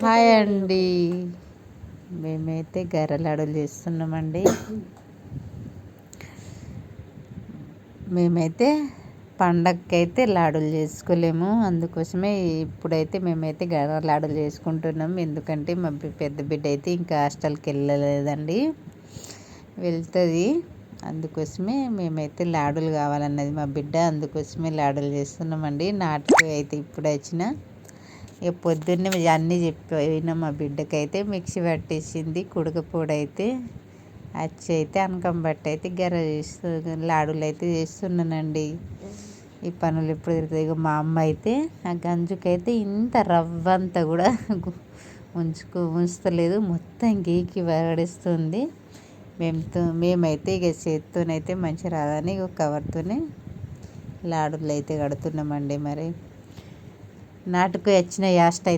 Hi అండి. మేమైతే గర్రలాడలు చేస్తున్నామండి. మేమైతే పండగకైతే లాడులు చేసుకోలేము, అందుకోసమే ఇప్పుడైతే మేమైతే గర్ర లాడులు చేసుకుంటున్నాం. ఎందుకంటే మా పెద్ద బిడ్డ అయితే ఇంకా హాస్టల్కి వెళ్ళలేదండి, వెళ్తుంది. అందుకోసమే మేమైతే లాడులు కావాలన్నది మా బిడ్డ, అందుకోసమే లాడులు చేస్తున్నామండి. నాటుకు అయితే ఇప్పుడు వచ్చిన ఇక పొద్దున్నే అన్నీ చెప్పిన మా బిడ్డకైతే మిక్సీ పట్టేసింది. కుడకపోడైతే అచ్చి అయితే అనకం బట్టి అయితే గెర్ర లాడులు అయితే చేస్తున్నానండి. ఈ పనులు ఎప్పుడు తిరుగుతాయి. ఇక మా అమ్మ అయితే ఆ గంజుకైతే ఇంత రవ్వంతా కూడా ఉంచుతలేదు, మొత్తం గీకి పడేస్తుంది. మేమైతే ఇక చేత్తోనైతే మంచి రాదని ఇక కవర్తోనే లాడులు అయితే కడుతున్నామండి. మరి నాటుకు వచ్చిన యాస్ట్ అయితే